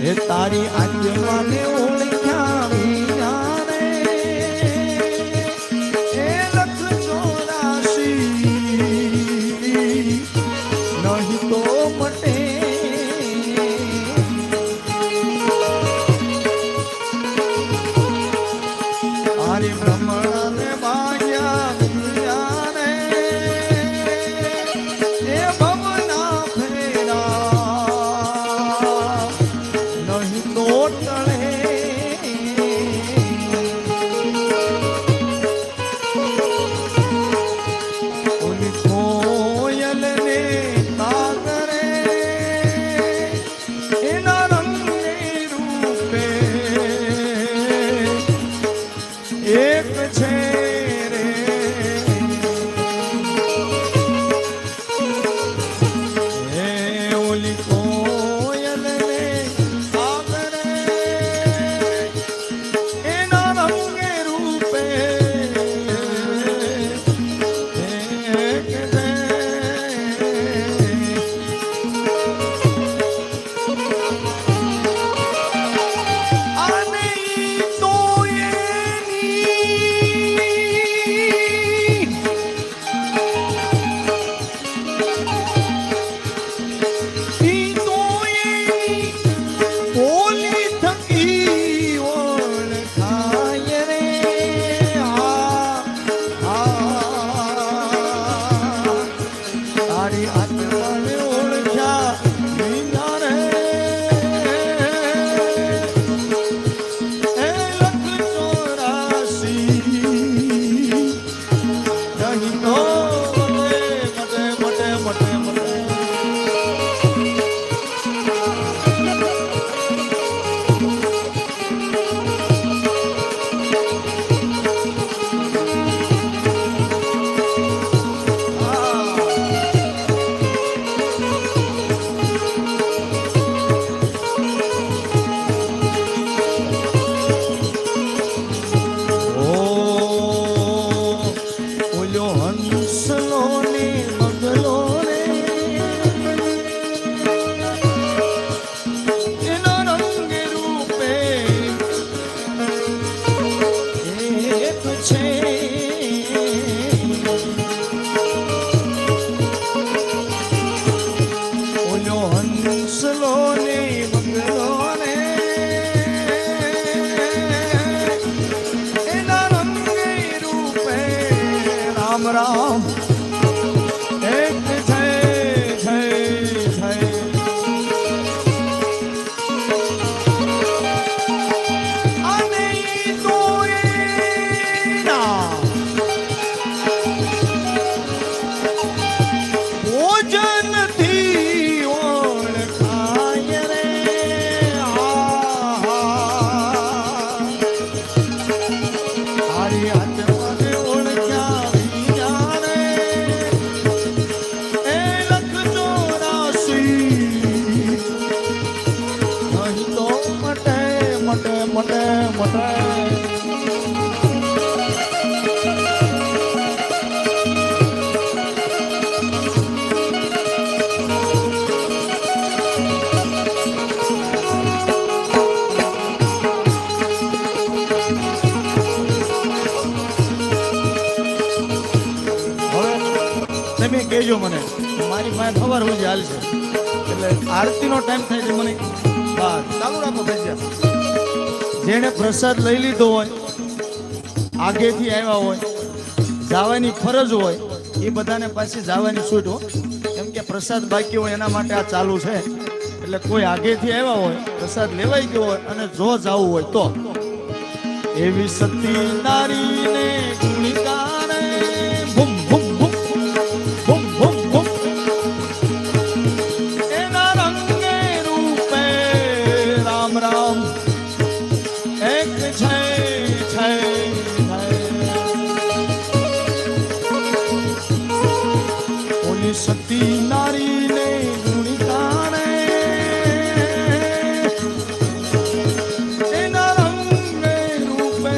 એ તારી આત્માને ઓળખ્યા વિના રે એ લખ 84 નહીં તો મટે આરે બ્રહ્મણ બાજ્યા વિના રે એ ભવના ફેરા નહીં તો ટળે ઓલી કોયલને કાગરે એના રંગે રૂપે એક છે રે હે ઓલી કોયલને કાગરે એના રંગે રૂપે એક છે આને તો એની બોલી થકી ઓળખાય રે તારી આત્માને ઓળખ્યા વિના રે એ લખ 84 નહીં તો મટે ઓલ્યો હંસલો ને મગલો રે એના રંગે રૂપે એક છે ઓલ્યો હંસલો ને મગલો રે એના રંગે રૂપે રામ રામ એક છે અને તો એના ભોજનથી ઓળખાય રે તારી આત્માને ઓળખ્યા વિના રે એ લખ 84 નહીં તો મટે હવે તમે કહેજો મને મારી પાસે ખબર હોય હાલ છે એટલે આરતીનો ટાઈમ થાય છે મને બસ ચાલુ રાખો ભેજ્યા જેણે પ્રસાદ લઈ લીધો હોય આગેથી આવ્યા હોય જવાની ફરજ હોય એ બધાને પાછી જવાની છૂટ હોય કેમ કે પ્રસાદ બાકી હોય એના માટે આ ચાલુ છે એટલે કોઈ આગેથી આવ્યા હોય પ્રસાદ લેવાઈ ગયો હોય અને જો જવું હોય તો એવી સતી નારીને ગુણગાને ભૂમ ભૂમ ભૂમ ભૂમ ભૂમ ભૂમ એના રંગે રૂપે રામ રામ એક છે ઓલી સતી નારીને ગુણગાને એના રંગે રૂપે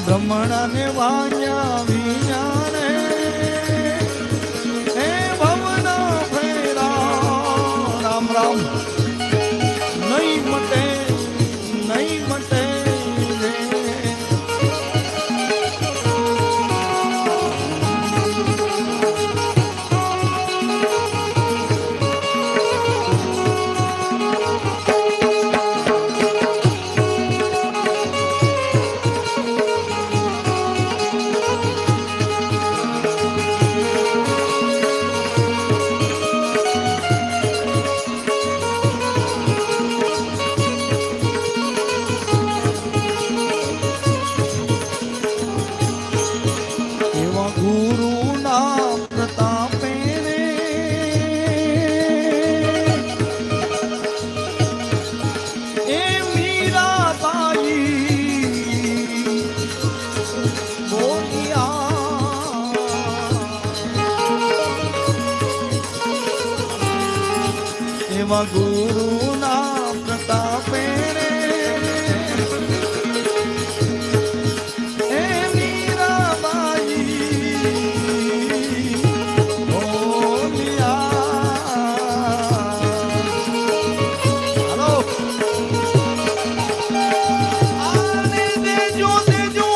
બ્રહ્મણાને વાણ્યા વિඥાને હે ભવના ફેરા રામ રામ નહીં મટે નહીં મટે રે. ગુરુના પ્રતાપે રે હે મીરાબાઈ બોલ્યા. હાલો આને દેજો દેજો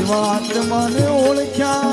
વાત મને ઓળખ્યા